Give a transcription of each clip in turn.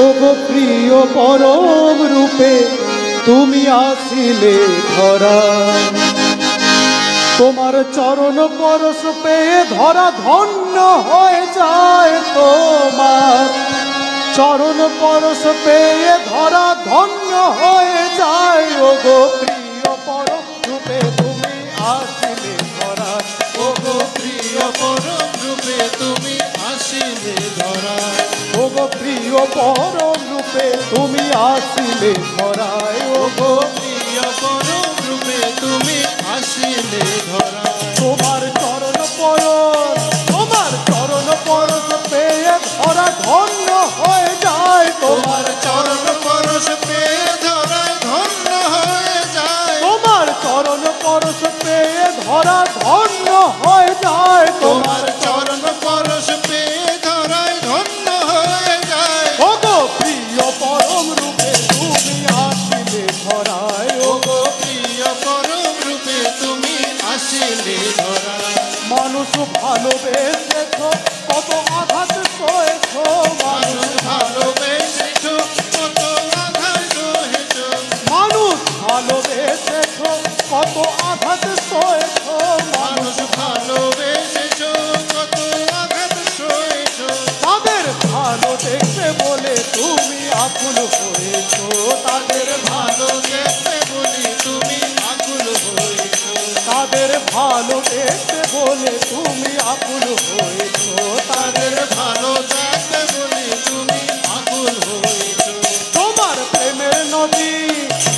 ওগো প্রিয় পরম রূপে তুমি আসিলে ধরা, তোমার চরণ পরশ পেয়ে ধরা ধন্য হয়ে যায়, তোমার চরণ পরশ পেয়ে ধরা ধন্য হয়ে যায়। ওগো প্রিয় পরম রূপে তুমি আসিলে ধরা, ওগো প্রিয় পরম রূপে তুমি আসিলে ধরা, ওগো প্রিয় পরম রূপে তুমি আসিলে ধরায়। ওগো প্রিয় পরম রূপে তুমি আসিলে ধরা, তোমার চরণ পরশ, তোমার চরণ পরশ পেয়ে ধরা ধন্য হয়ে যায়, তোমার চরণ পরশ পেয়ে ধরা ধন্য হয়ে যায়, তোমার চরণ পরশ পেয়ে ধরা ধন্য হয়ে যায়, তোমার চরণ পরশ পেয়ে ধরায় ধন্য হয়ে যায়। ওগো প্রিয় পরম রূপে তুমি আসিলে ধরায়, ওগো প্রিয় পরম রূপে তুমি আসিলে ধরা, মানুষ ভালোবেসেছ কত আঘাত সয়েছ, মানুষ ভালোবেসেছ কত আঘাত সহেছ, মানুষ ভালোবেসেছ কত আঘাত সয়েছ, মানুষ ভালোবেসেছ কত আঘাত সহেছ, তাদের ভালো দেখবে বলে তুমি আকুল হয়েছ, তাদের ভালো দেখতে বলি তুমি আকুল হয়েছ, তাদের ভালো দেখবে বলে তুমি আকুল হয়েছ, তাদের ভালো দেখতে বলি তুমি আকুল হয়েছ। তোমার প্রেমের নদী,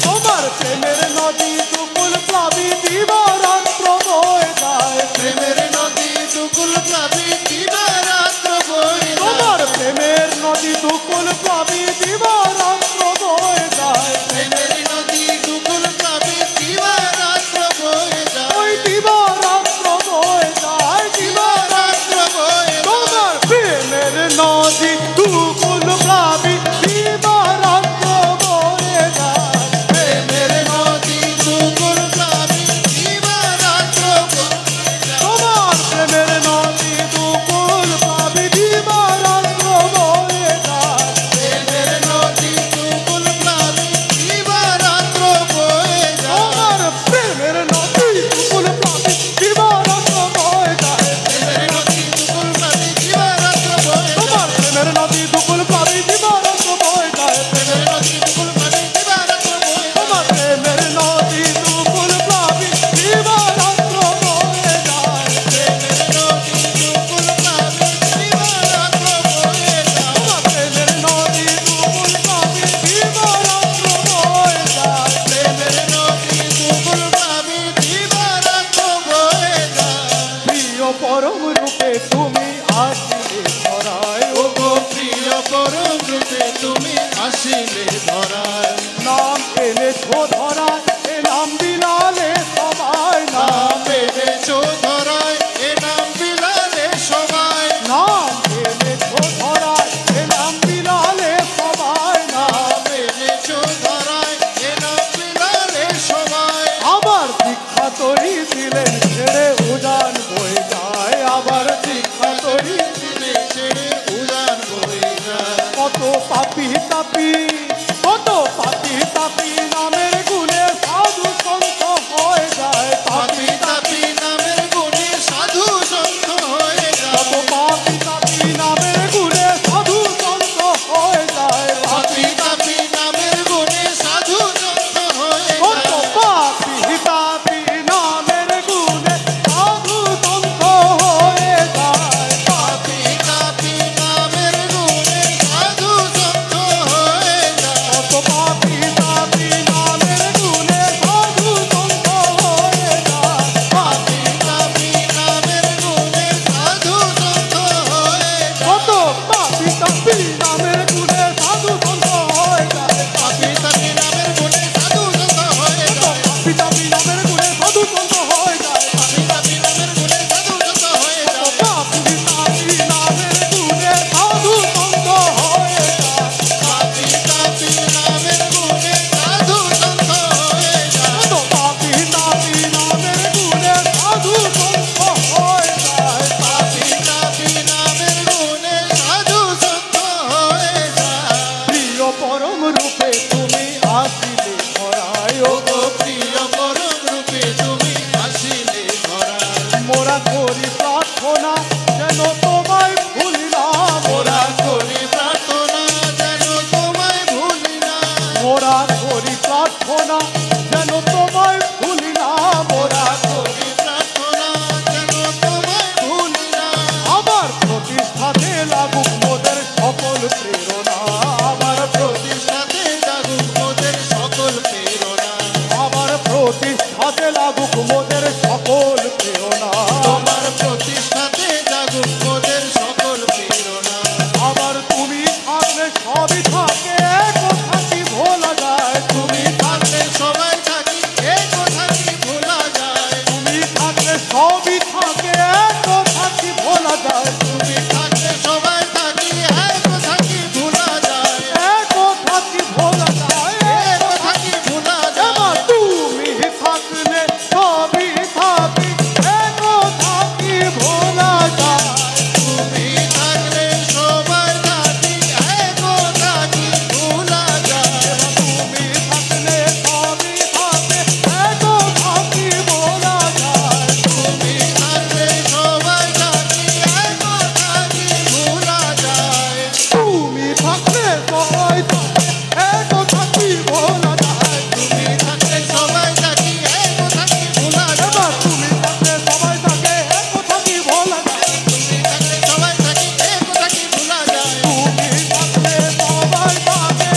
তোমার প্রেমের নদী দুকুল প্লাবী দিবারাত্র বয়ে যায়, প্রেমের নদী দুকুল প্লাবী দিবারাত্র বয়ে যায়, তোমার প্রেমের নদী দুকুল প্লাবী দিবারাত্র বয়ে যায়, প্রেমের নদী দুকুল প্লাবী দিবারাত্র বয়ে যায়, ওই দিবারাত্র বয়ে যায়, দিবারাত্র বয়ে যায়। তোমার প্রেমের নদী দুকুল প্লাবী দিবারাত্র বয়ে যায়, প্রেমের নদী দুকুল প্লাবী দিবারাত্র বয়ে যায়, তোমার প্রেমের নদী দুকুল প্লাবী দিবারাত্র বয়ে যায়, প্রেমের নদী দুকুল প্লাবী দিবারাত্র বয়ে যায়, তোমার প্রেমের নদী দুকুল প্লাবী দিবারাত্র বয়ে যায়, প্রেমের নদী দুকুল প্লাবী দিবারাত্র বয়ে যায়, তোমার প্রেমের নদী দুকুল প্লাবী দিবারাত্র বয়ে যায়, প্রেমের নদী দুকুল প্লাবী দিবারাত্র বয়ে যায়, তোমার প্রেমের নদী দুকুল প্লাবী দিবারাত্র বয়ে যায়, প্রেমের নদী দুকুল প্লাবী দিবারাত্র বয়ে যায়, তোমার প্রেমের নদী দুকুল প্লাবী দিবারাত্র বয়ে যায়, প্রেমের নদী দুকুল প্লাবী দিবারাত্র বয়ে যায়। প্রিয় পরম রূপে তুমি আসিলে ধরায়, ওগো প্রিয় পরম রূপে তুমি আসিলে ধরায়, নাম এনেছো ধরায়, এ নাম বিলালে সবাই, নাম এনেছো ধরায় এ নাম বিলালে সবাই, নাম এনেছো ধরায়, এ নাম বিলালে সবাই, নাম এনেছো ধরায় এ নাম বিলালে সবাই, আবার দীক্ষা তরি দিলেন ছেড়ে উজান বয়ে যায়, আবার দীক্ষা তরি দিলে ছেড়ে উড়ান বয়ে যায়, কত পাপি তাপি, কত পাপি তাপি নামের গুণে সাধু সন্ত হয়ে যায়, পাপি তাপি নামের গুণে সাধু সন্ত হয়ে কত যায়, পাপি তাপি নামের গুণে সাধু সন্ত হয়ে যায়, পাপি তাপি নামের গুণে সাধু সন্ত হয়ে কত যায়, পাপি তাপি নামের গুণে সাধু সন্ত হয়ে যায়, পাপি তাপি নামের গুণে সাধু সন্ত হয়ে যায়, রূপে তুমি আসিলে ধরায় ও গো প্রিয় পরম রূপে তুমি আসিলে ধরায়। মোরা করি প্রার্থনা যেন তোমায় ভুলি না মোরা করি প্রার্থনা যেন তোমায় ভুলি না। মোরা করি প্রার্থনা যেন তোমায় ভুলি না মোরা করি প্রার্থনা যেন তোমায় ভুলি না। আমার প্রতিষ্ঠাতে লাগুক মোদের সকল প্রেরণা আমার প্রতিষ্ঠাতে জাগুক মোদের সকল প্রেরণা। আমার প্রতিষ্ঠাতে লাগুক মোদের সকল প্রেরণা তোমার প্রতিষ্ঠাতে জাগুক মোদের সকল প্রেরণা। আবার তুমি থাকলে সবই থাকে কথা কি ভোলা যায় তুমি থাকলে সবাই থাকি এ কথা কি ভোলা যায়। তুমি থাকলে সবই থাকে কথা কি ভোলা যায় তুমি থাকলে সবাই থাকি এ কথা কি ভোলা যায়। কথা কি ভোলা যায় এ কথা কি ভোলা এবার যায়। তুমি থাকলে সবই থাকি কথা কি ভোলা যায় তুমি থাকলে সবাই থাকি এ কথা কি ভোলা যায়। তুমি থাকলে সবই থাকে কথা কি ভোলা যায় তুমি থাকলে সবাই থাকি এ কথা কি ভোলা যায়। তুমি থাকলে সবাই থাকে কথা কি ভোলা যায় তুমি থাকলে সবাই থাকি এ কথা কি ভোলা যায়। এবার তুমি থাকলে সবাই থাকে কথা কি ভোলা যায় তুমি থাকলে সবাই থাকি এ কথা কি ভোলা যায়। তুমি থাকলে সবাই থাকে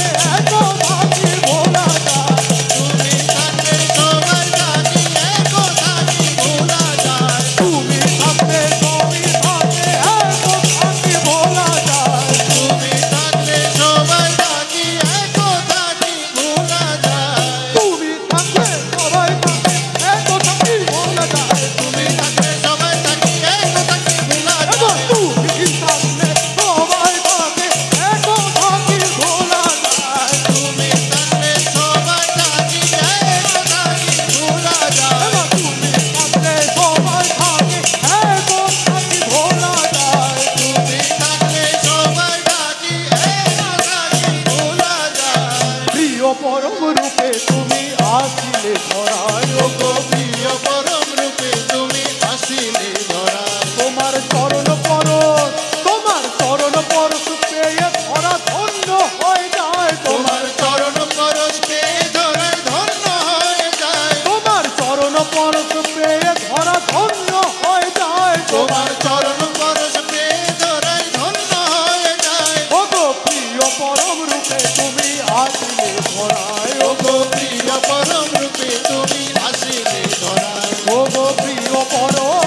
কথা কি ভোলা যায় তুমি থাকলে সবাই থাকি এ কথা কি ভোলা যায়। তুমি থাকলে সবই থাকে কথা কি ভোলা যায় তুমি থাকলে সবাই থাকি এ কথা কি ভোলা যায়। তুমি থাকলে সবাই থাকে কথা কি ভোলা যায় তুমি থাকলে সবাই থাকি এ কথা কি ভোলা এবার যায়। তুমি থাকলে সবাই থাকে কথা কি ভোলা যায় তুমি থাকলে সবাই থাকি এ কথা কি ভোলা যায়। এবার তুমি থাকলে সবাই থাকে কথা কি ভোলা যায় তুমি থাকলে সবাই থাকি এ কথা কি ভোলা যায়। প্রিয় পরম রূপে তুমি আসিলে ধরায় ও গো প্রিয় পরম রূপে তুমি আসিলে ধরায়। তোমার চরণ পরশ পেয়ে ধরা ধন্য হয়ে যায় তোমার চরণ পরশ পেয়ে ধরায় ধন্য হয়ে যায়। তোমার চরণ পরশ পেয়ে ধরা ধন্য হয়ে যায় তোমার চরণ পরশ পেয়ে ধরায় ধন্য হয়ে যায়। ও গো প্রিয় পরম রূপে তুমি আসিলে ধরায় ও গো প্রিয় পরম রূপে তুমি আসিলে ধরায়। ও গো প্রিয় পরম